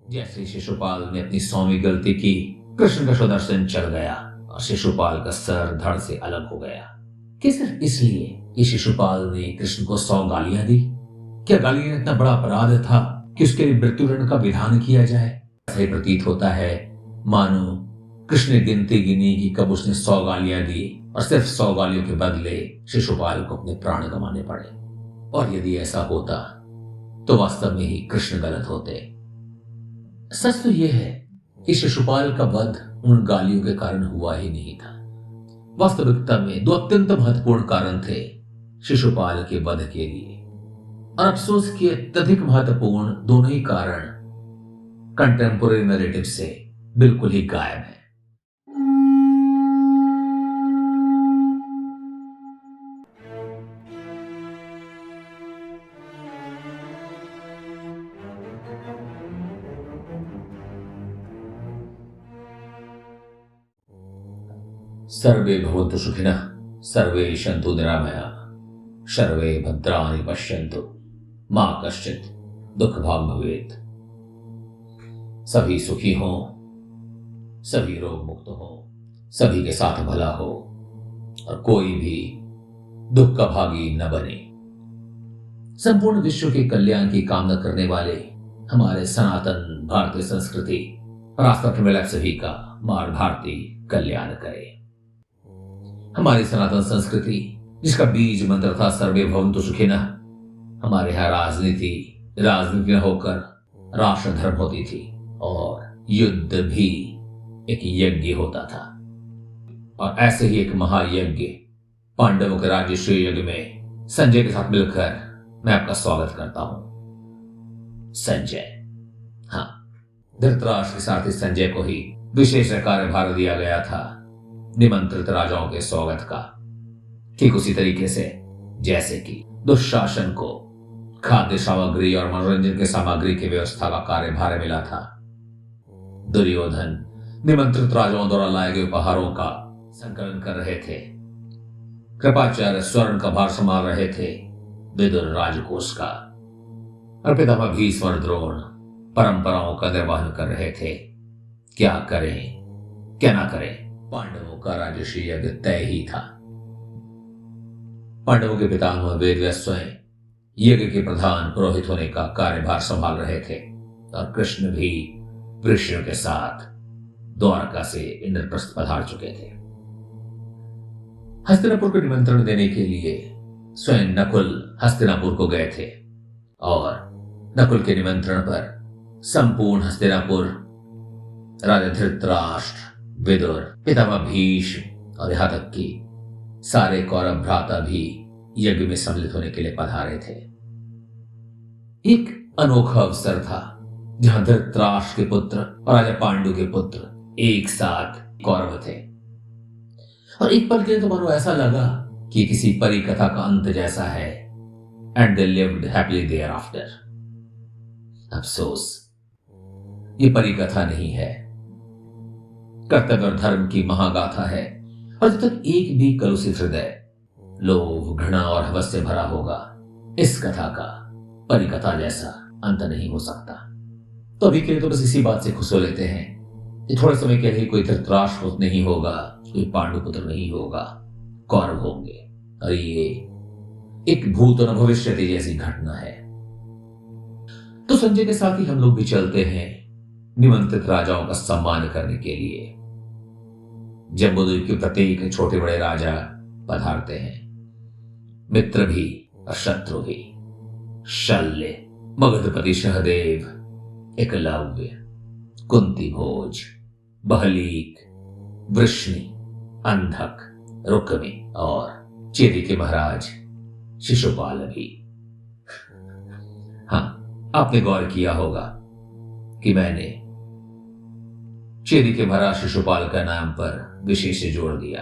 जैसे शिशुपाल ने अपनी 100वीं गलती की, कृष्ण का सुदर्शन चल गया और शिशुपाल का सर धड़ से अलग हो गया। कि सिर्फ इसलिए कि शिशुपाल ने कृष्ण को 100 गालियां दी? क्या गालियां इतना बड़ा अपराध था कि उसके लिए मृत्युदंड का विधान किया जाए? ऐसा ही प्रतीत होता है मानो कृष्ण ने गिनती गिनी कि कब उसने 100 गालियां दी और सिर्फ 100 गालियों के बदले शिशुपाल को अपने प्राण गंवाने पड़े। और यदि ऐसा होता तो वास्तव में ही कृष्ण गलत होते। सच तो यह है कि शिशुपाल का वध उन गालियों के कारण हुआ ही नहीं था। वास्तविकता में 2 अत्यंत महत्वपूर्ण कारण थे शिशुपाल के वध के लिए, और अफसोस कि अत्यधिक महत्वपूर्ण दोनों ही कारण कंटेम्पोररी नैरेटिव से बिल्कुल ही गायब है। सर्वे भवन्तु सुखिनः, सर्वे सन्तु निरामयाः, सर्वे भद्राणि पश्यन्तु, मा कश्चित् दुःखभाग् भवेत्। सभी सुखी हों, सभी रोग मुक्त हों, सभी के साथ भला हो और कोई भी दुख का भागी न बने। संपूर्ण विश्व के कल्याण की कामना करने वाले हमारे सनातन भारतीय संस्कृति और आस्था के मिलक सभी का मार भारती कल्याण करे। हमारी सनातन संस्कृति जिसका बीज मंत्र था सर्वे भवन्तु सुखिनः, हमारे यहाँ राजनीति न होकर राष्ट्र धर्म होती थी और युद्ध भी एक यज्ञ होता था। और ऐसे ही एक महायज्ञ पांडवों के राज्यश्री यज्ञ में संजय के साथ मिलकर मैं आपका स्वागत करता हूं। संजय, हाँ, धृतराष्ट्र के साथ ही संजय को ही विशेष कार्यभार दिया गया था निमंत्रित राजाओं के स्वागत का। ठीक उसी तरीके से जैसे कि दुशासन को खाद्य सामग्री और मनोरंजन के सामग्री की व्यवस्था का कार्यभार मिला था, दुर्योधन निमंत्रित राजाओं द्वारा लाए गए उपहारों का संकलन कर रहे थे, कृपाचार्य स्वर्ण का भार संभाल रहे थे, विदुर राजकोष का, और पितामह भीष्म और द्रोण परंपराओं का निर्वहन कर रहे थे। क्या करें क्या ना करें, पांडवों का राजर्षि यज्ञ तय ही था। पांडवों के पितामह वेदव्यास स्वयं यज्ञ के प्रधान पुरोहित होने का कार्यभार संभाल रहे थे और कृष्ण भी वृष्णियों के साथ द्वारका से इंद्रप्रस्थ पधार चुके थे। हस्तिनापुर को निमंत्रण देने के लिए स्वयं नकुल हस्तिनापुर को गए थे और नकुल के निमंत्रण पर संपूर्ण हस्तिनापुर, राजा धृतराष्ट्र, विदुर, पितामह भीष्म और यहां तक कि सारे कौरव भ्राता भी यज्ञ में सम्मिलित होने के लिए पधारे थे। एक अनोखा अवसर था जहां धृतराष्ट्र के पुत्र और राजा पांडु के पुत्र एक साथ कौरव थे, और एक पल के लिए तो मानो ऐसा लगा कि किसी परी कथा का अंत जैसा है। And they lived happily there after. अफसोस, ये परी कथा नहीं है, कर्तव्य और धर्म की महागाथा है। और जब तक एक भी कलुषित हृदय लोभ, घृणा और हवस से भरा होगा, इस कथा का परिकथा जैसा अंत नहीं हो सकता। तो अभी के लिए तो बस इसी बात से खुश हो लेते हैं कि थोड़े समय के लिए कोई धृतराष्ट्र पुत्र नहीं होगा, कोई पांडु पुत्र नहीं होगा, कौरव होंगे। और ये एक भूत और भविष्य जैसी घटना है। तो संजय के साथ ही हम लोग भी चलते हैं निमंत्रित राजाओं का सम्मान करने के लिए। जम्बूद्वीप के प्रत्येक छोटे बड़े राजा पधारते हैं, मित्र भी और शत्रु भी। शल्य, मगधपति सहदेव, एकलव्य, कुंती भोज, बहलीक, वृष्णि, अंधक, रुक्मी और चेदी के महाराज शिशुपाल भी। हाँ, आपने गौर किया होगा कि मैंने चेदी के महाराज शिशुपाल का नाम पर विशेष जोड़ दिया,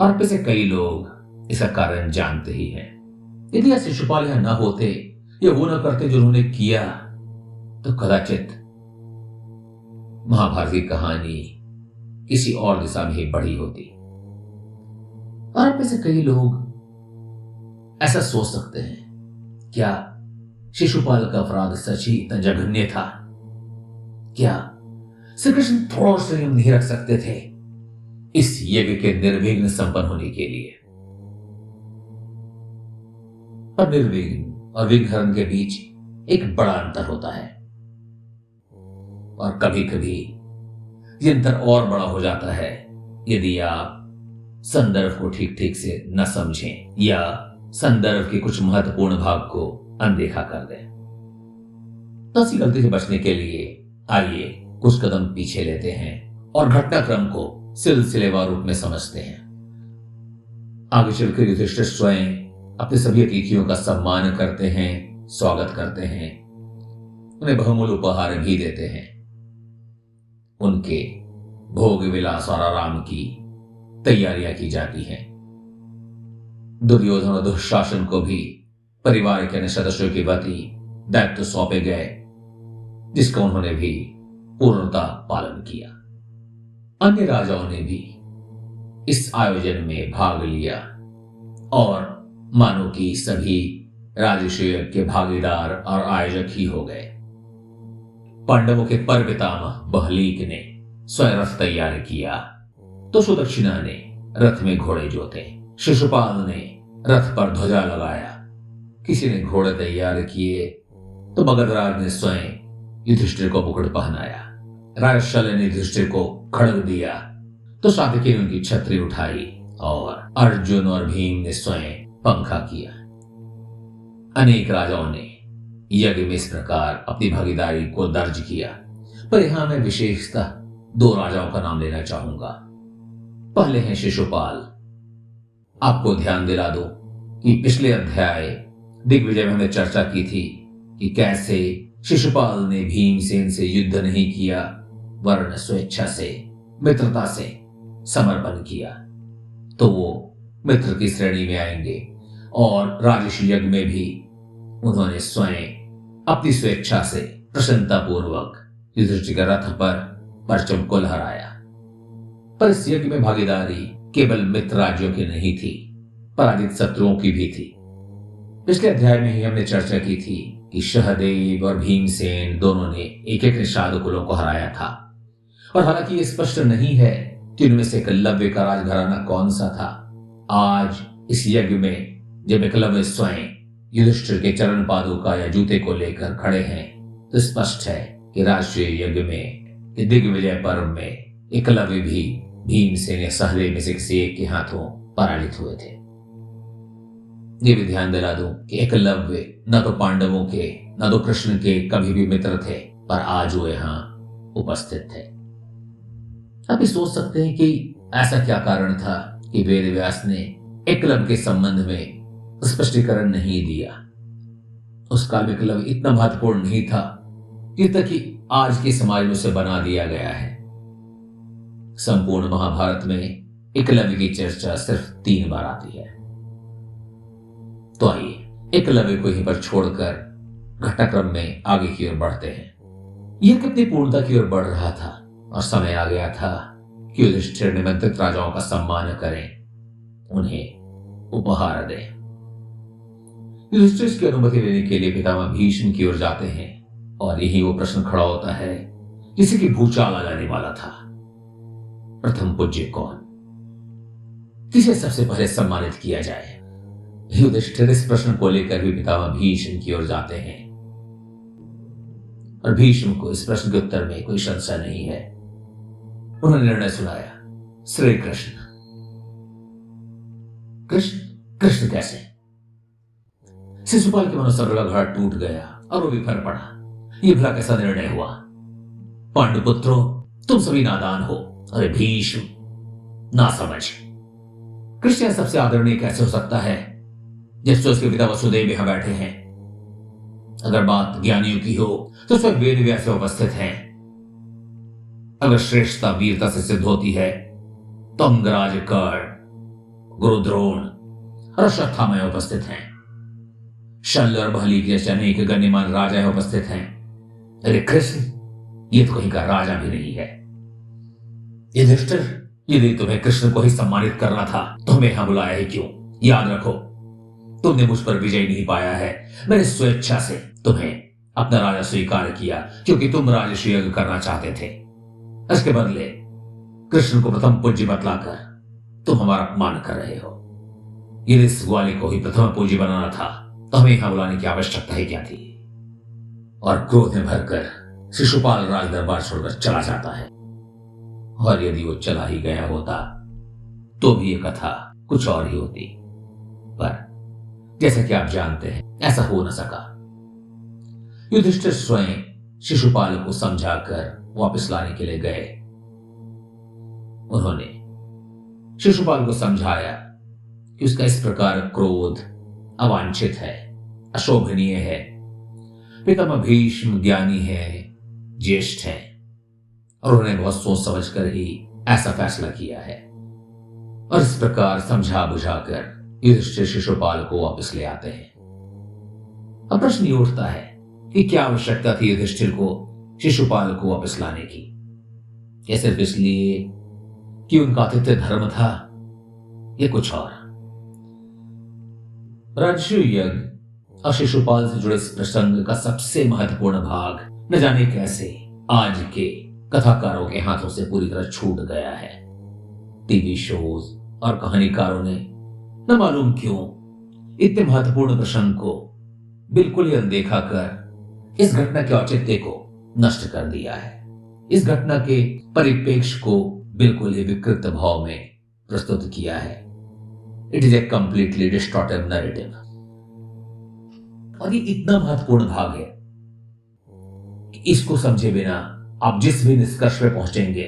और आप में से कई लोग इसका कारण जानते ही हैं। यदि यह शिशुपाल यहां ना होते या वो ना करते जो उन्होंने किया, तो कदाचित महाभारत की कहानी किसी और दिशा में ही बढ़ी होती। और आप में से कई लोग ऐसा सोच सकते हैं, क्या शिशुपाल का अपराध सच ही इतना जघन्य था? क्या श्री कृष्ण थोड़ा संयम नहीं रख सकते थे इस यज्ञ के निर्विघ्न संपन्न होने के लिए? पर निर्विघ्न और विघ्न के बीच एक बड़ा अंतर होता है, और कभी कभी ये अंतर और बड़ा हो जाता है यदि आप संदर्भ को ठीक ठीक से न समझें या संदर्भ के कुछ महत्वपूर्ण भाग को अनदेखा कर दें। तो ऐसी गलती से बचने के लिए आइए कुछ कदम पीछे लेते हैं और घटनाक्रम को सिलसिलेवार रूप में समझते हैं। आगे चलकर युधिष्ठिर स्वयं अपने सभी अतिथियों का सम्मान करते हैं, स्वागत करते हैं, उन्हें बहुमूल्य उपहार भी देते हैं। उनके भोग विलास और आराम की तैयारियां की जाती हैं। दुर्योधन और दुशासन को भी परिवार के अन्य सदस्यों के प्रति दायित्व सौंपे गए, जिसका उन्होंने भी पूर्णता पालन किया। अन्य राजाओं ने भी इस आयोजन में भाग लिया और मानो कि सभी राजसूय के भागीदार और आयोजक ही हो गए। पांडवों के परपितामह बहलीक ने स्वयं रथ तैयार किया तो सुदक्षिणा ने रथ में घोड़े जोते, शिशुपाल ने रथ पर ध्वजा लगाया, किसी ने घोड़े तैयार किए तो मगधराज ने स्वयं युधिष्ठिर को मुकुट पहनाया, राजशल्य ने युधिष्ठिर को खड्ग दिया तो सात्यकी ने उनकी छतरी उठाई और अर्जुन और भीम ने स्वयं पंखा किया। अनेक राजाओं ने यज्ञ में इस प्रकार अपनी भागीदारी को दर्ज किया, पर यहां मैं विशेषतः दो राजाओं का नाम लेना चाहूंगा। पहले हैं शिशुपाल। आपको ध्यान दिला दूं कि पिछले अध्याय दिग्विजय में हमने चर्चा की थी कि कैसे शिशुपाल ने भीमसेन से युद्ध नहीं किया वरन स्वेच्छा से, मित्रता से समर्पण किया, तो वो मित्र की श्रेणी में आएंगे। और राजर्षि यज्ञ में भी उन्होंने स्वयं अपनी स्वेच्छा से प्रसन्नता पूर्वक युधिष्ठिर के रथ पर परचम को लहराया। पर इस यज्ञ में भागीदारी केवल मित्र राज्यों की नहीं थी, पराजित शत्रुओं की भी थी। पिछले अध्याय में ही हमने चर्चा की थी कि सहदेव और भीमसेन दोनों ने एक एक निषाद कुलों को हराया था, और हालांकि ये स्पष्ट नहीं है कि उनमें से एकलव्य का राजघराना कौन सा था। आज इस यज्ञ में जब एकलव्य स्वयं युधिष्ठिर के चरण पादुका या जूते को लेकर खड़े हैं तो स्पष्ट है कि राष्ट्रीय यज्ञ में दिग्विजय पर्व में एकलव्य भी भीमसेन या सहदेव में से किसी एक के हाथों पराजित हुए थे। ये भी ध्यान दिला दूं कि एकलव्य न तो पांडवों के न तो कृष्ण के कभी भी मित्र थे, पर आज वो यहां उपस्थित थे। अब सोच सकते हैं कि ऐसा क्या कारण था कि वेद व्यास ने एकलव्य के संबंध में स्पष्टीकरण नहीं दिया। उस काल में एकलव्य इतना महत्वपूर्ण नहीं था कि आज के समाज में उसे बना दिया गया है। संपूर्ण महाभारत में एकलव्य की चर्चा सिर्फ 3 बार आती है। तो आइए एकलव्य को यहीं पर छोड़कर घटनाक्रम में आगे की ओर बढ़ते हैं। यह कितनी पूर्णता की ओर बढ़ रहा था और समय आ गया था कि युधिष्ठिर निमंत्रित राजाओं का सम्मान करें, उन्हें उपहार दें। युधिष्ठिर की अनुमति लेने के लिए पितामह भीष्म की ओर जाते हैं और यही वो प्रश्न खड़ा होता है किसी की भूचाल आ जाने वाला था। प्रथम पूज्य कौन, किसे सबसे पहले सम्मानित किया जाए? युधिष्ठिर इस प्रश्न को लेकर भी पितामह भीष्म की ओर जाते हैं और भीष्म को इस प्रश्न के उत्तर में कोई संशय नहीं है। उन्होंने निर्णय सुनाया, श्री कृष्ण। कृष्ण? कृष्ण कैसे? शिशुपाल के मनो सर्वला घाट टूट गया और वो विफल पड़ा। ये भला कैसा निर्णय हुआ? पांडुपुत्रों, तुम सभी नादान हो। अरे भीष्म, ना समझ। कृष्ण सबसे आदरणीय कैसे हो सकता है जबसे उसके पिता वसुदेव यहां बैठे हैं? अगर बात ज्ञानियों की हो तो स्वयं वेद व्यास उपस्थित हैं। अगर श्रेष्ठता वीरता से सिद्ध होती है तो अंगराज कर्ण, गुरु द्रोण और अश्वत्थामा उपस्थित हैं। शल्य और बहली जैसे अनेक गण्यमान राजा उपस्थित हैं। अरे कृष्ण, ये तो कहीं का राजा भी नहीं है। युधिष्ठिर, यदि तुम्हें कृष्ण को ही सम्मानित करना था तो हमें यहां बुलाया ही क्यों? याद रखो, तुमने मुझ पर विजय नहीं पाया है। मैंने स्वेच्छा से तुम्हें अपना राजा स्वीकार किया क्योंकि तुम राजस्व यज्ञ करना चाहते थे। इसके बदले कृष्ण को प्रथम पूज्य बतलाकर तुम हमारा अपमान कर रहे हो। यदि इस ग्वाली को ही प्रथम पूज्य बनाना था तो हमें यहां बुलाने की आवश्यकता ही क्या थी। और क्रोध में भरकर शिशुपाल राज दरबार छोड़कर चला जाता है। और यदि वो चला ही गया होता तो भी ये कथा कुछ और ही होती, पर जैसा कि आप जानते हैं ऐसा हो न सका। युधिष्ठिर स्वयं शिशुपाल को समझाकर वापस लाने के लिए गए। उन्होंने शिशुपाल को समझाया कि उसका इस प्रकार क्रोध अवांछित है, अशोभनीय है। पितामह भीष्म ज्ञानी है, ज्येष्ठ है और उन्होंने बहुत सोच समझ कर ही ऐसा फैसला किया है। और इस प्रकार समझा बुझाकर युधिष्ठिर शिशुपाल को वापस ले आते हैं। अब प्रश्न ये उठता है कि क्या आवश्यकता थी युधिष्ठिर को शिशुपाल को वापस लाने की? क्या सिर्फ इसलिए कि उनका आतिथ्य धर्म था या कुछ और? राजस्व यज्ञ और शिशुपाल से जुड़े इस प्रसंग का सबसे महत्वपूर्ण भाग न जाने कैसे आज के कथाकारों के हाथों से पूरी तरह छूट गया है। टीवी शोज और कहानीकारों ने न मालूम क्यों इतने महत्वपूर्ण प्रसंग को बिल्कुल ही अनदेखा कर इस घटना के औचित्य को नष्ट कर दिया है। इस घटना के परिप्रेक्ष्य को बिल्कुल ही विकृत भाव में प्रस्तुत किया है। It is a completely distorted narrative. और ये इतना महत्वपूर्ण भाग है कि इसको समझे बिना आप जिस भी निष्कर्ष पे पहुंचेंगे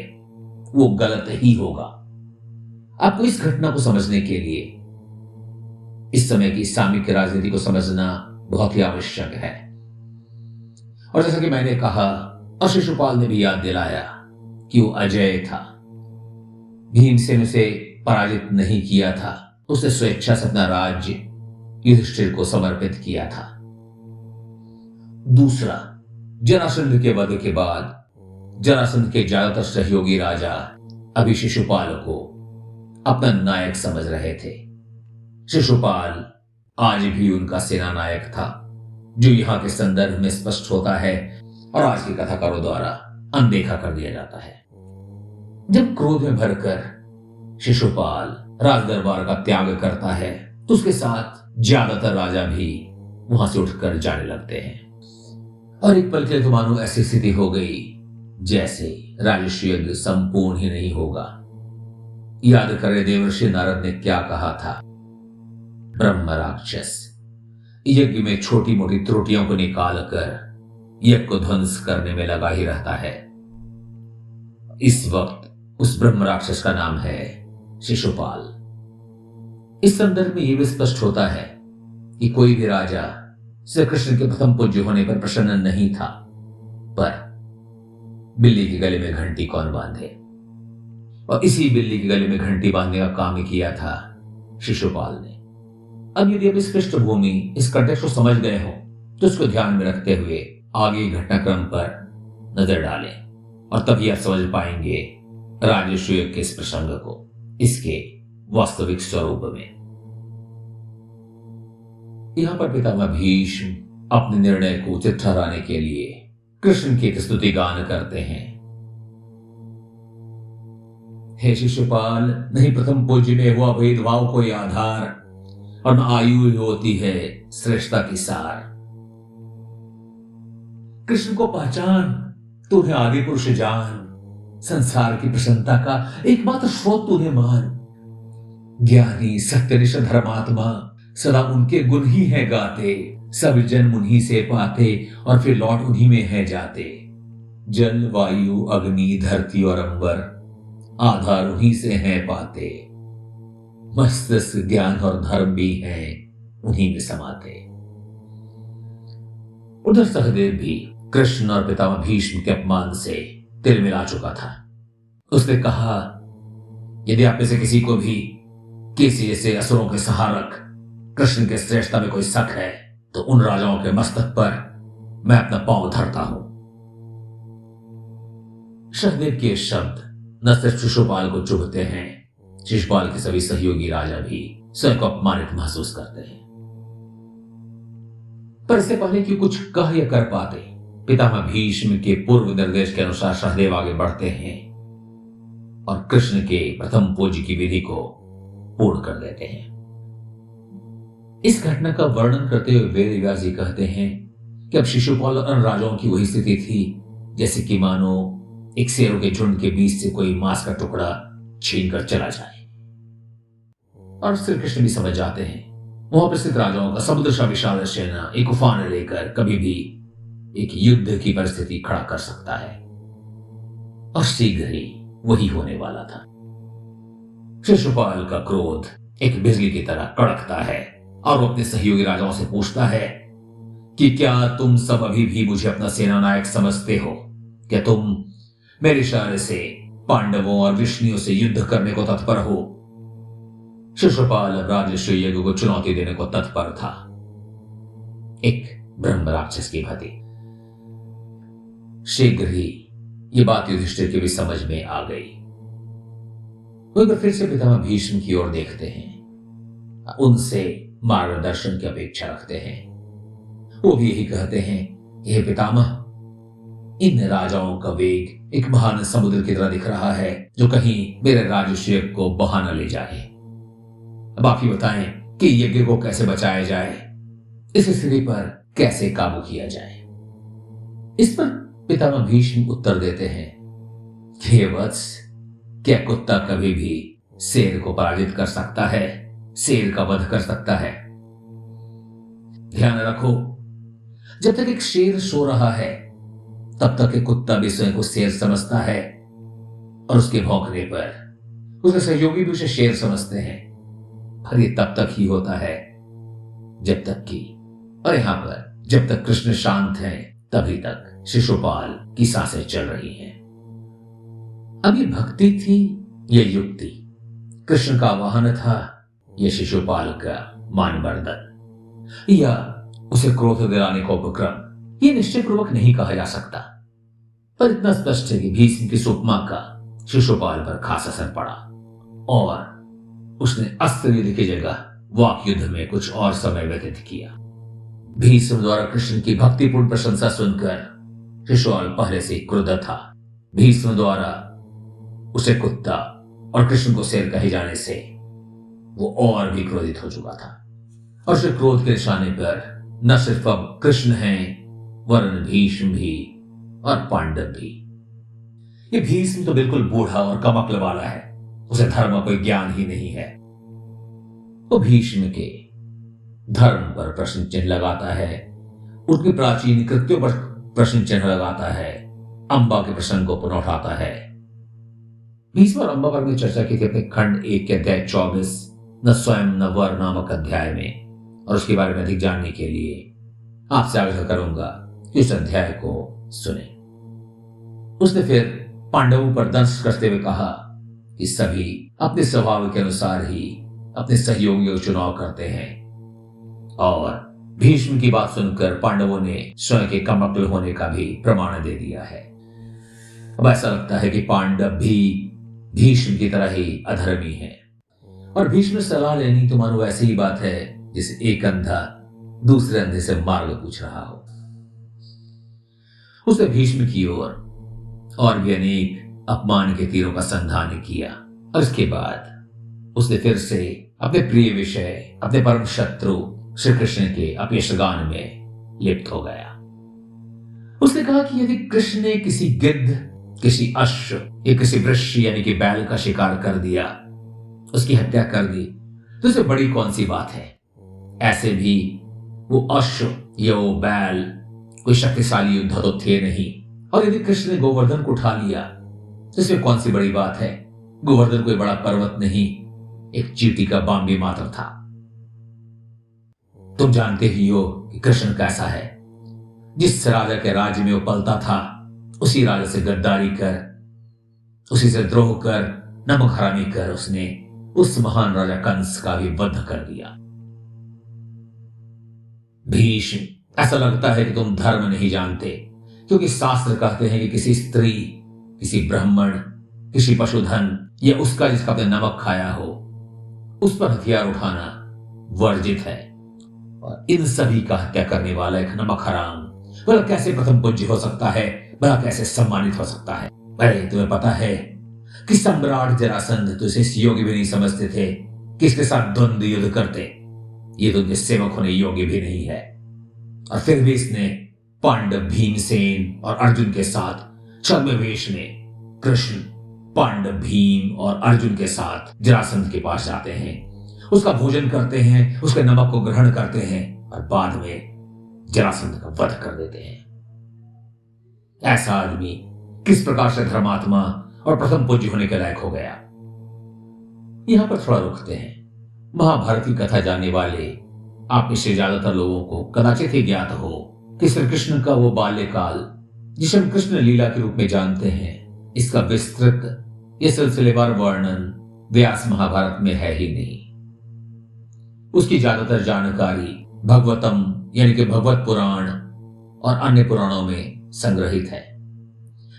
वो गलत ही होगा। आपको इस घटना को समझने के लिए इस समय की सामयिक राजनीति को समझना बहुत ही आवश्यक है। और जैसा कि मैंने कहा और शिशुपाल ने भी याद दिलाया कि वो अजय था, भीमसेन उसे पराजित नहीं किया था, उसने स्वेच्छा से अपना राज्य युधिष्ठिर को समर्पित किया था। दूसरा, जरासंध के वध के बाद जरासंध के ज्यादातर सहयोगी राजा अभी शिशुपाल को अपना नायक समझ रहे थे। शिशुपाल आज भी उनका सेना नायक था, जो यहां के संदर्भ में स्पष्ट होता है और आज के कथाकारों द्वारा अनदेखा कर दिया जाता है। जब क्रोध में भरकर शिशुपाल राज दरबार का त्याग करता है तो उसके साथ ज्यादातर राजा भी वहां से उठकर जाने लगते हैं। और एक पल के लिए तो मानो ऐसी स्थिति हो गई जैसे राजस्व यज्ञ संपूर्ण ही नहीं होगा। याद करें देवर्षि नारद ने क्या कहा था। ब्रह्म राक्षस यज्ञ में छोटी मोटी त्रुटियों को निकालकर यज्ञ को ध्वंस करने में लगा ही रहता है। इस वक्त उस ब्रह्म राक्षस का नाम है शिशुपाल। इस संदर्भ में यह भी स्पष्ट होता है कि कोई भी राजा श्री कृष्ण के प्रथम पूज्य होने पर प्रसन्न नहीं था, पर बिल्ली के गले में घंटी कौन बांधे। और इसी बिल्ली के गले में घंटी बांधने का काम किया था शिशुपाल ने। अब यदि आप इस पृष्ठभूमि, इस कंटेक्स्ट को समझ गए हो तो इसको ध्यान में रखते हुए आगे घटनाक्रम पर नजर डालें और तभी आप समझ पाएंगे राजस्व यज्ञ के इस प्रसंग को इसके वास्तविक स्वरूप में। यहां पर पितामह भीष्म अपने निर्णय को उचित ठहराने के लिए कृष्ण की एक स्तुति गान करते हैं। हे शिशुपाल, नहीं प्रथम पूज्य में हुआ भेदभाव कोई आधार और न आयु ही होती है श्रेष्ठता की सार। कृष्ण को पहचान, तूने आदि पुरुष जान, संसार की प्रसन्नता का एकमात्र स्रोत तूने मान। ज्ञानी सत्यनिष्ठ धर्मात्मा सदा उनके गुण ही है गाते, सब जन्म उन्हीं से पाते और फिर लौट उन्हीं में है जाते। जल वायु अग्नि धरती और अंबर आधार उन्हीं से है पाते, मस्तिष्क ज्ञान और धर्म भी है उन्हीं में समाते। उधर सहदेव भी कृष्ण और पितामह भीष्म के अपमान से तिल मिला चुका था। उसने कहा, यदि आप में से किसी को भी किसी जैसे असुरों के सहारक कृष्ण के श्रेष्ठता में कोई शक है तो उन राजाओं के मस्तक पर मैं अपना पांव धरता हूं। सहदेव के शब्द न सिर्फ शिशुपाल को चुभते हैं, शिशुपाल के सभी सहयोगी राजा भी स्वयं को अपमानित महसूस करते हैं। पर इससे पहले कि कुछ कह या कर पाते, पितामह भीष्म के पूर्व निर्देश के अनुसार सहदेव आगे बढ़ते हैं और कृष्ण के प्रथम पूज्य की विधि को पूर्ण कर देते हैं। इस घटना का वर्णन करते हुए वेद व्यास जी कहते हैं कि अब शिशुपाल और अन्य राजाओं की वही स्थिति थी जैसे कि मानो एक शेरों के झुंड के बीच से कोई मांस का टुकड़ा छीनकर चला जाए। और श्री कृष्ण भी समझ जाते हैं वहां पर स्थित राजाओं का समुद्र सा विशाल सेना एक उफान लेकर कभी भी एक युद्ध की परिस्थिति खड़ा कर सकता है, और शीघ्र ही वही होने वाला था। शिशुपाल का क्रोध एक बिजली की तरह कड़कता है और वो अपने सहयोगी राजाओं से पूछता है कि क्या तुम सब अभी भी मुझे अपना सेनानायक समझते हो? क्या तुम मेरे इशारे से पांडवों और विष्णुओं से युद्ध करने को तत्पर हो? शिशुपाल अब राजर्षि यज्ञ को चुनौती देने को तत्पर था, एक ब्रह्म राक्षस की भांति। शीघ्र ही ये बात युधिष्ठिर की भी समझ में आ गई। वो एक बार फिर से पितामह भीष्म की ओर देखते हैं, उनसे मार्गदर्शन की अपेक्षा रखते हैं। वो भी यही कहते हैं कि हे पितामह, इन राजाओं का वेग एक महान समुद्र की तरह दिख रहा है जो कहीं मेरे राजस्व को बहा न ले जाए। अब आप ही बताएं कि यज्ञ को कैसे बचाया जाए, इस स्थिति पर कैसे काबू किया जाए। इस पर पितामह भीष्म उत्तर देते हैं कि हे वत्स, क्या कुत्ता कभी भी शेर को पराजित कर सकता है, शेर का वध कर सकता है? ध्यान रखो, जब तक एक शेर सो रहा है तब तक एक कुत्ता भी स्वयं को शेर समझता है, और उसके भौंकने पर उसके सहयोगी भी उसे शेर समझते हैं। पर यह तब तक ही होता है जब तक कि, और यहां पर जब तक कृष्ण शांत हैं तभी तक शिशुपाल की सांसें चल रही हैं। अब ये भक्ति थी, ये युक्ति, कृष्ण का आवाहन था, यह शिशुपाल का मानवर्धन, या उसे क्रोध दिलाने का उपक्रम, ये निश्चय पूर्वक नहीं कहा जा सकता। पर इतना स्पष्ट है कि भीष्म की सुकमा का शिशुपाल पर खास असर पड़ा और उसने अस्त्र युद्ध की जगह वाक युद्ध में कुछ और समय व्यतीत किया। भीष्म द्वारा कृष्ण की भक्तिपूर्ण प्रशंसा सुनकर शिशुपाल पहले से क्रुद्ध था। भीष्म द्वारा उसे कुत्ता और कृष्ण को शेर कहे जाने से वो और भी क्रोधित हो चुका था, और उसे क्रोध के निशाने पर न सिर्फ अब कृष्ण हैं वरन भीष्म भी और पांडव भी। ये भीष्म तो बिल्कुल बूढ़ा और कमकल वाला है, उसे धर्म का कोई ज्ञान ही नहीं है। वो भीष्म के धर्म पर प्रश्न चिन्ह लगाता है, उनके प्राचीन कृत्यों पर प्रश्न चिन्ह लगाता है, अंबा के प्रसंग को पुनः उठाता है। भीष्म और अंबा पर में चर्चा की थी अपने खंड 1 के अध्याय 24 न स्वयं न वर नामक अध्याय में, और उसके बारे में अधिक जानने के लिए आपसे आग्रह करूंगा इस अध्याय को सुने। उसने फिर पांडवों पर दंश करते हुए कहा कि सभी अपने स्वभाव के अनुसार ही अपने सहयोगियों का चुनाव करते हैं, और भीष्म की बात सुनकर पांडवों ने स्वयं के कमकल होने का भी प्रमाण दे दिया है। अब ऐसा लगता है कि पांडव भी भीष्म की तरह ही अधर्मी हैं, और भीष्म से सलाह लेनी तो मानो ऐसी ही बात है जिसे एक अंधा दूसरे अंधे से मार्ग पूछ रहा हो। उसने भीष्म की ओर और भी अनेक अपमान के तीरों का संधान किया, और इसके बाद उसने फिर से अपने प्रिय विषय, अपने परम शत्रु श्री कृष्ण के अपयश गान में लिप्त हो गया। उसने कहा कि यदि कृष्ण ने किसी गिद्ध, किसी अश्व या किसी वृक्ष यानी कि बैल का शिकार कर दिया, उसकी हत्या कर दी, तो उसे बड़ी कौन सी बात है? ऐसे भी वो अश्व या वो बैल कोई शक्तिशाली योद्धा तो थे नहीं, और यदि कृष्ण ने गोवर्धन को उठा लिया तो इसमें कौन सी बड़ी बात है? गोवर्धन कोई बड़ा पर्वत नहीं, एक चींटी का बांबी मात्र था। तुम जानते ही हो कि कृष्ण कैसा है। जिस राजा के राज्य में वो पलता था, उसी राजा से गद्दारी कर, उसी से द्रोह कर, नमक हरामी कर उसने उस महान राजा कंस का भी वध कर दिया। भीष्म, ऐसा लगता है कि तुम धर्म नहीं जानते, क्योंकि शास्त्र कहते हैं कि किसी स्त्री, किसी ब्राह्मण, किसी पशुधन या उसका जिसका आपने नमक खाया हो, उस पर हथियार उठाना वर्जित है। और इन सभी का हत्या करने वाला एक नमक हराम भला कैसे प्रथम पूज्य हो सकता है, भला कैसे सम्मानित हो सकता है? अरे तुम्हें पता है कि सम्राट जरासंध तो इसे योग्य भी नहीं समझते थे कि इसके साथ द्वंद्व युद्ध करते। ये तो उनके सेवक होने योग्य भी नहीं है, और फिर भी इसने पांडव भीमसेन और अर्जुन के साथ छद्मवेश में कृष्ण पांडव भीम और अर्जुन के साथ जरासंध के पास जाते हैं, उसका भोजन करते हैं, उसके नमक को ग्रहण करते हैं और बाद में जरासंध का वध कर देते हैं। ऐसा आदमी किस प्रकार से धर्मात्मा और प्रथम पूज्य होने के लायक हो गया? यहां पर थोड़ा रुकते हैं। महाभारत की कथा जानने वाले आप में से ज्यादातर लोगों को कदाचित ही ज्ञात हो कि श्री कृष्ण का वो बाल्यकाल जिसे हम कृष्ण लीला के रूप में जानते हैं, इसका विस्तृत ये सिलसिलेवार वर्णन व्यास महाभारत में है ही नहीं। उसकी ज्यादातर जानकारी भगवतम यानी कि भगवत पुराण और अन्य पुराणों में संग्रहित है।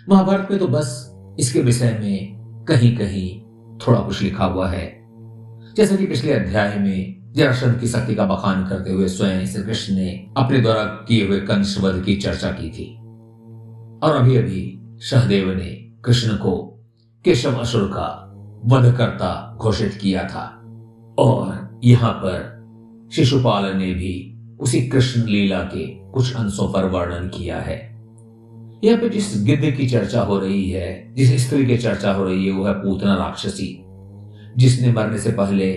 महाभारत में तो बस इसके विषय में कहीं कहीं थोड़ा कुछ लिखा हुआ है, जैसा कि पिछले अध्याय में जरासंध की शक्ति का बखान करते हुए स्वयं श्री कृष्ण ने अपने द्वारा किए हुए कंस वध की चर्चा की थी, और अभी अभी सहदेव ने कृष्ण को केशव असुर का वधकर्ता घोषित किया था, और यहां पर शिशुपाल ने भी उसी कृष्ण लीला के कुछ अंशों पर वर्णन किया है। यहाँ पे जिस गिद्ध की चर्चा हो रही है, जिस स्त्री की चर्चा हो रही है, वो है पूतना राक्षसी, जिसने मरने से पहले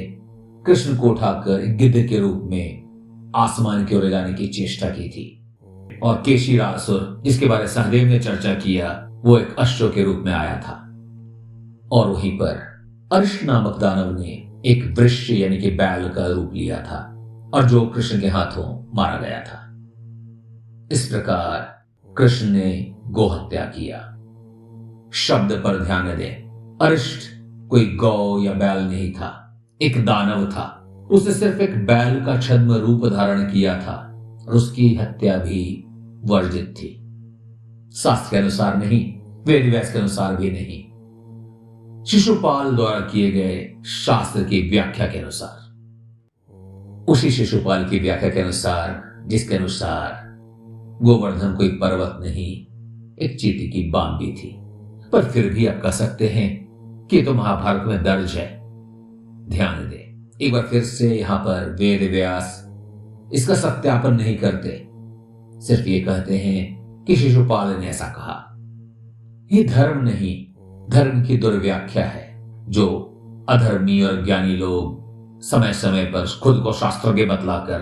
कृष्ण को उठाकर एक गिद्ध के रूप में आसमान की ओर ले जाने की चेष्टा की थी। और केशिरासुर जिसके बारे में सहदेव ने चर्चा किया, वो एक अश्व के रूप में आया था। और वहीं पर अर्श नामक दानव ने एक वृक्ष यानी कि बैल का रूप लिया था, और जो कृष्ण के हाथों मारा गया था। इस प्रकार कृष्ण ने गोहत्या किया। शब्द पर ध्यान दें, अरिष्ट कोई गौ या बैल नहीं था, एक दानव था। उसने सिर्फ एक बैल का छद्म रूप धारण किया था, और उसकी हत्या भी वर्जित थी। शास्त्र के अनुसार नहीं, वेद व्यास के अनुसार भी नहीं, शिशुपाल द्वारा किए गए शास्त्र की व्याख्या के अनुसार। उसी शिशुपाल की व्याख्या के अनुसार, जिसके अनुसार गोवर्धन कोई पर्वत नहीं, एक चींटी की बांबी थी। पर फिर भी आप कह सकते हैं कि तो महाभारत में दर्ज है। ध्यान दें, एक बार फिर से यहां पर वेद व्यास इसका सत्यापन नहीं करते, सिर्फ ये कहते हैं कि शिशुपाल ने ऐसा कहा। यह धर्म नहीं, धर्म की दुर्व्याख्या है, जो अधर्मी और ज्ञानी लोग समय समय पर खुद को शास्त्रों बतलाकर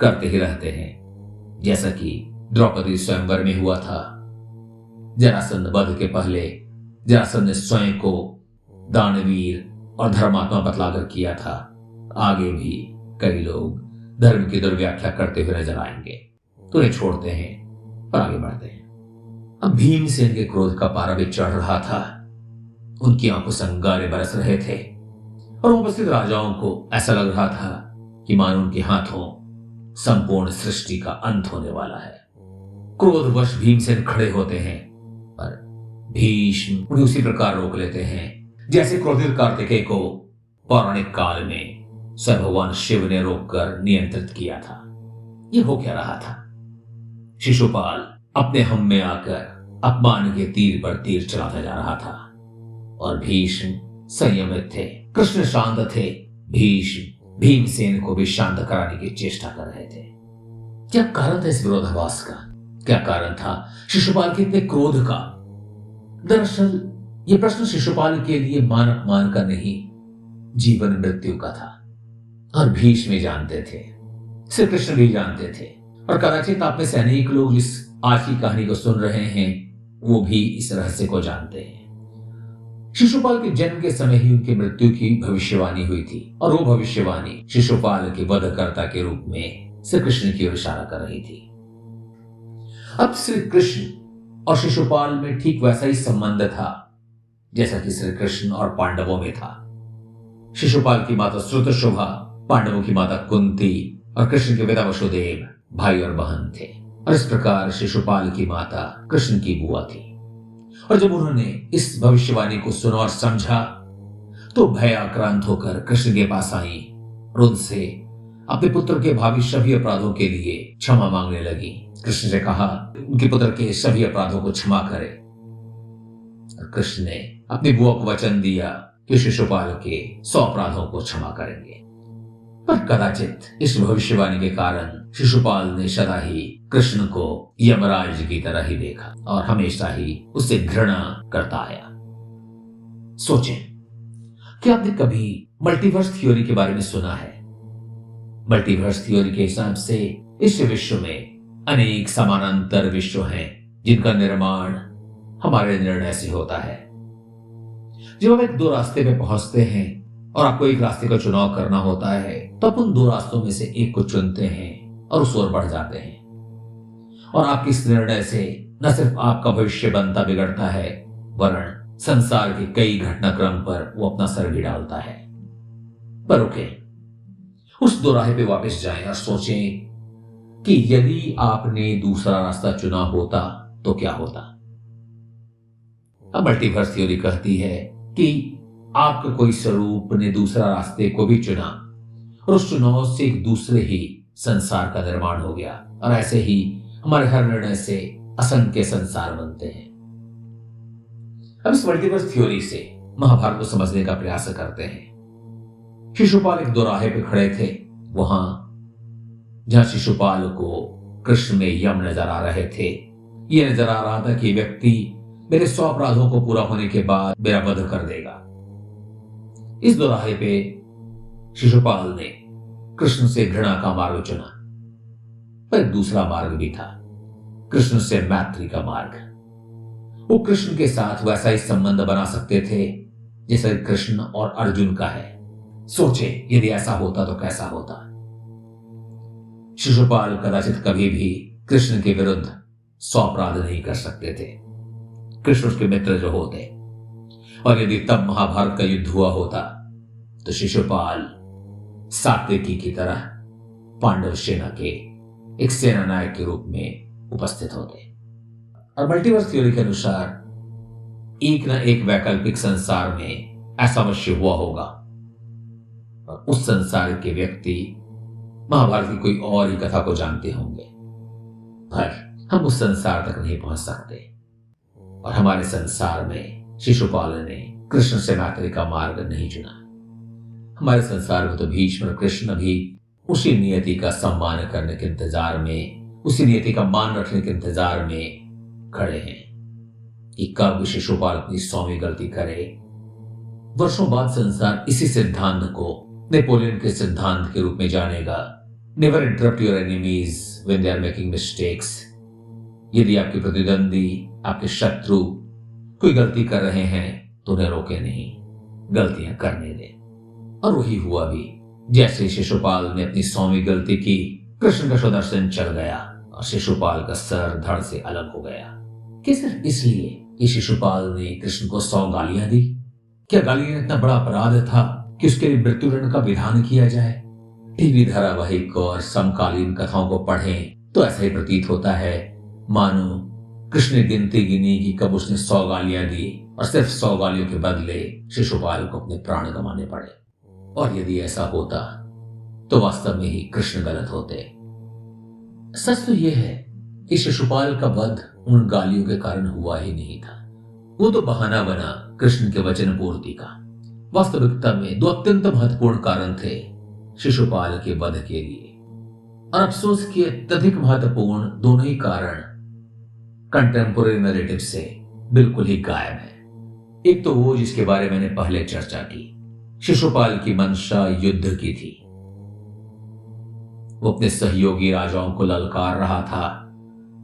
करते ही रहते हैं, जैसा कि द्रौपदी स्वयंवर में हुआ था। जरासंध वध के पहले जरासंध ने स्वयं को दानवीर और धर्मात्मा बतलाकर किया था। आगे भी कई लोग धर्म की दुर्व्याख्या करते हुए नजर आएंगे, तो उन्हें छोड़ते हैं और आगे बढ़ते हैं। अब भीमसेन के क्रोध का पारा भी चढ़ रहा था। उनकी आंखों से अंगारे बरस रहे थे, और उपस्थित राजाओं को ऐसा लग रहा था कि मानो उनके हाथों संपूर्ण सृष्टि का अंत होने वाला है। क्रोधवश भीमसेन खड़े होते हैं, पर भीष्म उन्हें उसी प्रकार रोक लेते हैं जैसे क्रोधित कार्तिकेय को पौराणिक काल में स्वयं भगवान शिव ने रोककर नियंत्रित किया था। यह हो क्या रहा था? शिशुपाल अपने हम में आकर अपमान के तीर पर तीर चलाता जा रहा था, और भीष्म संयमित थे, कृष्ण शांत थे। भीष्म भीमसेन को भी शांत कराने की चेष्टा कर रहे थे। क्या कारण था इस विरोधाभास का? क्या कारण था शिशुपाल के इतने क्रोध का? दरअसल यह प्रश्न शिशुपाल के लिए मान अपमान का नहीं, जीवन मृत्यु का था। और भीष्म जानते थे, श्री कृष्ण भी जानते थे, और कदाचित आप में से अनेक लोग इस आज की कहानी को सुन रहे हैं, वो भी इस रहस्य को जानते हैं। शिशुपाल के जन्म के समय ही उनकी मृत्यु की भविष्यवाणी हुई थी, और वो भविष्यवाणी शिशुपाल के वधकर्ता के रूप में श्री कृष्ण की ओर इशारा कर रही थी। अब श्री कृष्ण और शिशुपाल में ठीक वैसा ही संबंध था जैसा कि श्री कृष्ण और पांडवों में था। शिशुपाल की माता श्रुतशोभा, पांडवों की माता कुंती, और कृष्ण के पिता वसुदेव भाई और बहन थे। और इस प्रकार शिशुपाल की माता कृष्ण की बुआ थी। और जब उन्होंने इस भविष्यवाणी को सुना और समझा, तो भय आक्रांत होकर कृष्ण के पास आई और उनसे अपने पुत्र के भावी सभी अपराधों के लिए क्षमा मांगने लगी। कृष्ण से कहा उनके पुत्र के सभी अपराधों को क्षमा करे। और कृष्ण ने अपनी बुआ को वचन दिया कि शिशुपाल के 100 अपराधों को क्षमा करेंगे। पर कदाचित इस भविष्यवाणी के कारण शिशुपाल ने सदा ही कृष्ण को यमराज की तरह ही देखा और हमेशा ही उससे घृणा करता आया। सोचें, क्या आपने कभी मल्टीवर्स थ्योरी के बारे में सुना है? मल्टीवर्स थ्योरी के हिसाब से इस विश्व में अनेक समानांतर विश्व हैं जिनका निर्माण हमारे निर्णय से होता है। जब आप एक 2 रास्ते पे पहुंचते हैं और आपको एक रास्ते का चुनाव करना होता है तो आप उन 2 रास्तों में से एक को चुनते हैं और उस ओर बढ़ जाते हैं। और आपके इस निर्णय से न सिर्फ आपका भविष्य बनता बिगड़ता है वरन संसार के कई घटनाक्रम पर वो अपना सर भी डालता है। पर रुके, उस दोराहे पे वापस जाएं और सोचें कि यदि आपने दूसरा रास्ता चुना होता तो क्या होता। अब मल्टीवर्स थ्योरी कहती है कि आपका कोई स्वरूप ने दूसरा रास्ते को भी चुना और उस चुनाव से एक दूसरे ही संसार का निर्माण हो गया। और ऐसे ही हमारे हर निर्णय से असंख्य संसार बनते हैं। अब इस मल्टीवर्स थ्योरी से महाभारत को समझने का प्रयास करते हैं। शिशुपाल एक दोराहे पे खड़े थे, वहां जहां शिशुपाल को कृष्ण में यम नजर आ रहे थे। यह नजर आ रहा था कि व्यक्ति मेरे 100 अपराधों को पूरा होने के बाद मेरा वध कर देगा। इस दोराहे पे शिशुपाल ने कृष्ण से घृणा का मार्ग चुना, पर एक दूसरा मार्ग भी था, कृष्ण से मैत्री का मार्ग। वो कृष्ण के साथ वैसा ही संबंध बना सकते थे जैसे कृष्ण और अर्जुन का है। सोचे यदि ऐसा होता तो कैसा होता। शिशुपाल कदाचित कभी भी कृष्ण के विरुद्ध 100 अपराध नहीं कर सकते थे, कृष्ण उसके मित्र जो होते। और यदि तब महाभारत का युद्ध हुआ होता तो शिशुपाल सात्विकी की तरह पांडव सेना के एक सेना नायक के रूप में उपस्थित होते। और मल्टीवर्स थ्योरी के अनुसार एक न एक वैकल्पिक संसार में ऐसा अवश्य हुआ होगा और उस संसार के व्यक्ति महाभारत की कोई और ही कथा को जानते होंगे, पर हम उस संसार तक नहीं पहुंच सकते। और हमारे संसार में शिशुपाल ने कृष्ण से मैत्री का मार्ग नहीं चुना। हमारे संसार में तो भीष्म और कृष्ण भी उसी नियति का सम्मान करने के इंतजार में, उसी नियति का मान रखने के इंतजार में खड़े हैं कि कब शिशुपाल अपनी 100वीं गलती करे। वर्षों बाद संसार इसी सिद्धांत को नेपोलियन के सिद्धांत के रूप में जानेगा, never interrupt your enemies when they are making mistakes. यदि आपके प्रतिद्वंदी, आपके शत्रु कोई गलती कर रहे हैं तो उन्हें रोके नहीं, गलतियां करने दें। और वही हुआ भी। जैसे शिशुपाल ने अपनी 100वीं गलती की, कृष्ण का सुदर्शन चल गया और शिशुपाल का सर धड़ से अलग हो गया। क्या सिर्फ इसलिए कि शिशुपाल ने कृष्ण को 100 गालियां दी? क्या गालियां इतना बड़ा अपराध था कि उसके लिए मृत्युदंड का विधान किया जाए? टीवी धारावाहिक और समकालीन कथाओं को पढ़ें तो ऐसा ही प्रतीत होता है मानो कृष्ण ने गिनती गिनी कि कब उसने 100 गालियां दी और सिर्फ 100 गालियों के बदले शिशुपाल को अपने प्राण गंवाने पड़े। और यदि ऐसा होता तो वास्तव में ही कृष्ण गलत होते। सच तो यह है कि शिशुपाल का वध उन गालियों के कारण हुआ ही नहीं था, वो तो बहाना बना कृष्ण के वचन पूर्ति का। वास्तविकता में 2 अत्यंत महत्वपूर्ण कारण थे शिशुपाल के वध के लिए। और अफसोस कि अत्यधिक महत्वपूर्ण दोनों ही कारण कंटेम्पोररी नैरेटिव से बिल्कुल ही गायब है। एक तो वो जिसके बारे में मैंने पहले चर्चा की, शिशुपाल की मंशा युद्ध की थी। वो अपने सहयोगी राजाओं को ललकार रहा था,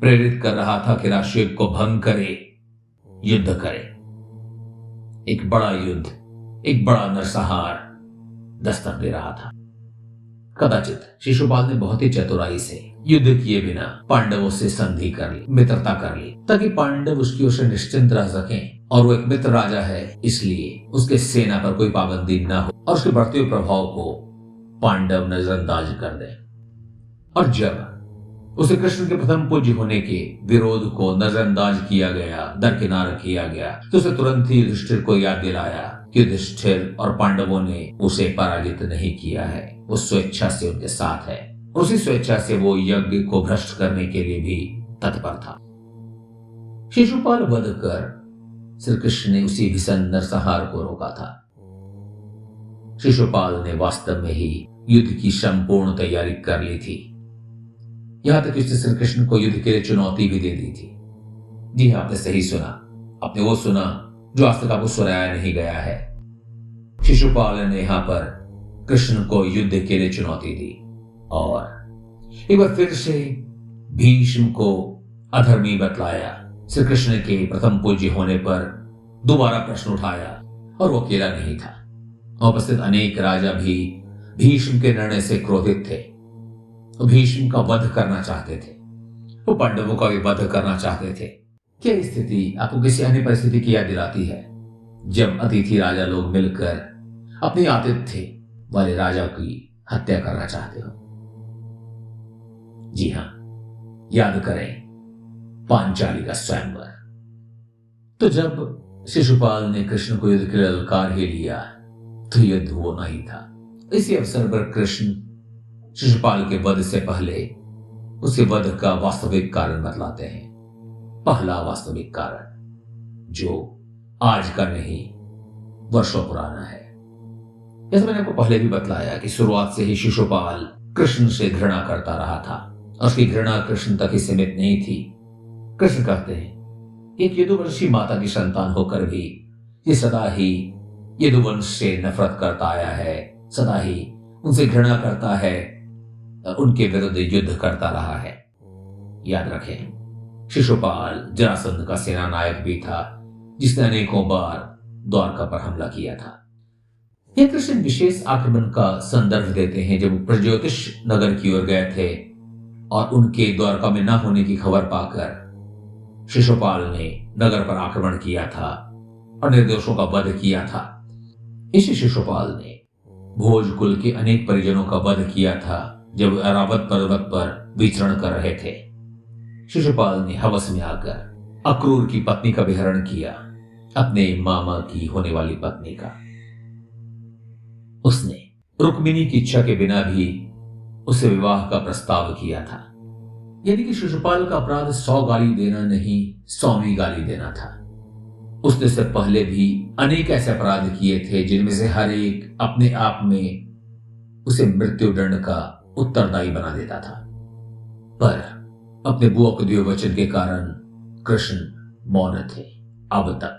प्रेरित कर रहा था कि राष्ट्रयुद्ध को भंग करे, युद्ध करे। एक बड़ा युद्ध, एक बड़ा नरसंहार दस्तक दे रहा था। कदाचित शिशुपाल ने बहुत ही चतुराई से युद्ध किए बिना पांडवों से संधि कर ली, मित्रता कर ली, ताकि पांडव उसकी ओर से निश्चिंत रह सकें। और वो एक मित्र राजा है, इसलिए उसके सेना पर कोई पाबंदी न हो और उसके बढ़ते हुए प्रभाव को पांडव नजरअंदाज कर दे। और जब उसे कृष्ण के प्रथम पूज्य होने के विरोध को नजरअंदाज किया गया, दरकिनार किया गया, तो उसे तुरंत ही युधिष्ठिर को याद दिलाया कि युधिष्ठिर और पांडवों ने उसे पराजित नहीं किया है, वो स्वेच्छा से उनके साथ है। उसी स्वेच्छा से वो यज्ञ को भ्रष्ट करने के लिए भी तत्पर था। शिशुपाल वध कर श्री कृष्ण ने उसी भीषण नरसंहार को रोका था। शिशुपाल ने वास्तव में ही युद्ध की संपूर्ण तैयारी कर ली थी। यहां तक उसने श्री कृष्ण को युद्ध के लिए चुनौती भी दे दी थी। जी हाँ, आपने सही सुना। आपने वो सुना जो आज तक आपको सुनाया नहीं गया है। शिशुपाल ने यहां पर कृष्ण को युद्ध के लिए चुनौती दी और एक बार फिर से भीष्म को अधर्मी बतलाया। श्री कृष्ण के प्रथम पूज्य होने पर दोबारा प्रश्न उठाया और वो अकेला नहीं था। उपस्थित अनेक राजा भी भीष्म के निर्णय से क्रोधित थे। वो भीष्म का वध करना चाहते थे, वो पांडवों का भी वध करना चाहते थे। क्या स्थिति आपको किसी अन्य परिस्थिति की याद दिलाती है जब अतिथि राजा लोग मिलकर अपने आतिथ्य वाले राजा की हत्या करना चाहते हो? जी हां, याद करें पांचाली का स्वयंवर। तो जब शिशुपाल ने कृष्ण को युद्ध के लिए ललकार ही लिया तो युद्ध होना ही था। इसी अवसर पर कृष्ण शिशुपाल के वध से पहले उसके वध का वास्तविक कारण बतलाते हैं। पहला वास्तविक कारण जो आज का नहीं वर्षों पुराना है। जैसे मैंने आपको पहले भी बतलाया कि शुरुआत से ही शिशुपाल कृष्ण से घृणा करता रहा था और उसकी घृणा कृष्ण तक ही सीमित नहीं थी। कृष्ण कहते हैं एक यदुवंशी माता की संतान होकर भी ये सदा ही यदुवंश से नफरत करता आया है, सदा ही उनसे घृणा करता है, उनके विरुद्ध युद्ध करता रहा है। याद रखें, शिशुपाल जरासंध का सेना नायक भी था जिसने अनेकों बार द्वारका पर हमला किया था। यह कृष्ण विशेष आक्रमण का संदर्भ देते हैं जब प्रज्योतिष नगर की ओर गए थे और उनके द्वारका में न होने की खबर पाकर शिशुपाल ने नगर पर आक्रमण किया था और निर्दोषों का वध किया था। इसी शिशुपाल ने भोज कुल के अनेक परिजनों का वध किया था जब अरावत पर्वत पर विचरण कर रहे थे। शिशुपाल ने हवस में आकर अक्रूर की पत्नी का विहरण किया, अपने मामा की होने वाली पत्नी का। उसने रुक्मिणी की इच्छा के बिना भी उसे विवाह का प्रस्ताव किया था। यानी कि शिशुपाल का अपराध 100 गाली देना नहीं, 100वीं गाली देना था। उसने इससे पहले भी अनेक ऐसे अपराध किए थे जिनमें से हर एक अपने आप में उसे मृत्युदंड का उत्तरदायी बना देता था। पर अपने बुआ के दिए वचन के कारण कृष्ण मौन थे अब तक,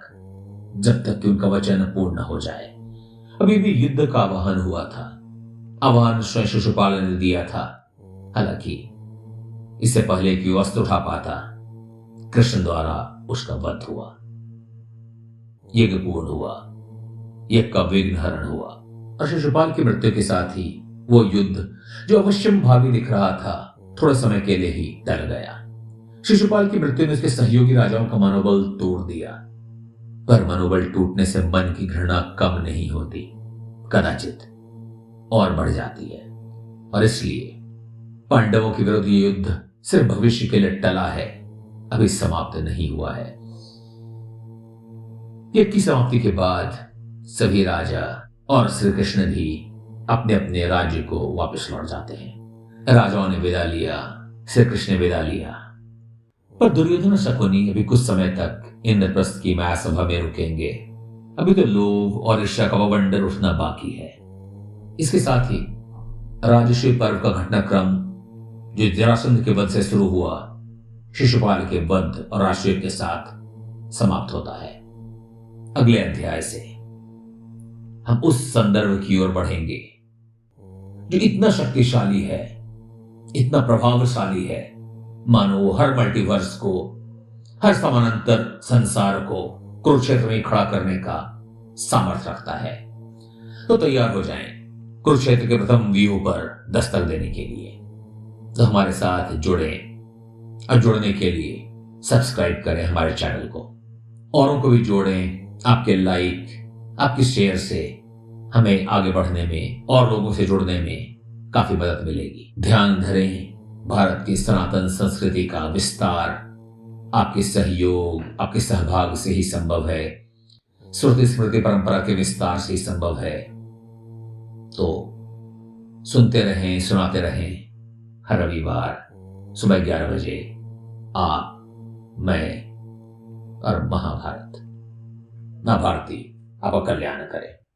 जब तक कि उनका वचन पूर्ण न हो जाए। अभी भी युद्ध का आह्वान हुआ था। आह्वान स्वयं शिशुपाल ने दिया था। हालांकि इससे पहले कि वो अस्त्र उठा पाता, कृष्ण द्वारा उसका वध हुआ, यज्ञ पूर्ण हुआ, यज्ञ का विघ्न हरण हुआ और शिशुपाल की मृत्यु के साथ ही वो युद्ध जो अवश्यम भावी दिख रहा था थोड़े समय के लिए ही टल गया। शिशुपाल की मृत्यु ने उसके सहयोगी राजाओं का मनोबल तोड़ दिया, पर मनोबल टूटने से मन की घृणा कम नहीं होती, कदाचित और बढ़ जाती है। और इसलिए पांडवों के विरुद्ध ये युद्ध सिर्फ भविष्य के लिए टला है, अभी समाप्त नहीं हुआ है। युद्ध की समाप्ति के बाद सभी राजा और श्री कृष्ण भी अपने अपने राज्य को वापस लौट जाते हैं। राजाओं ने विदा लिया, श्री कृष्ण ने विदा लिया, पर दुर्योधन और शकुनी अभी कुछ समय तक इंद्रप्रस्थ की माया सभा में रुकेंगे। अभी तो लोभ और ईर्ष्या का बवंडर उठना बाकी है। इसके साथ ही राजर्षि पर्व का घटनाक्रम जो जरासंध के वध से शुरू हुआ, शिशुपाल के वध और राष्ट्रीय के साथ समाप्त होता है। अगले अध्याय से हम उस संदर्भ की ओर बढ़ेंगे जो इतना शक्तिशाली है, इतना प्रभावशाली है, मानो हर मल्टीवर्स को, हर समानांतर संसार को कुरुक्षेत्र में खड़ा करने का सामर्थ्य रखता है। तो तैयार हो जाएं कुरुक्षेत्र के प्रथम व्यू पर दस्तक देने के लिए। तो हमारे साथ जुड़े और जुड़ने के लिए सब्सक्राइब करें हमारे चैनल को, औरों को भी जोड़ें। आपके लाइक, आपके शेयर से हमें आगे बढ़ने में और लोगों से जुड़ने में काफी मदद मिलेगी। ध्यान धरें, भारत की सनातन संस्कृति का विस्तार आपके सहयोग, आपके सहभाग से ही संभव है। श्रुति स्मृति परंपरा के विस्तार से ही संभव है। तो सुनते रहें, सुनाते रहें। हर रविवार सुबह 11 बजे आप, मैं और महाभारत। मां भारती आपका कल्याण करे।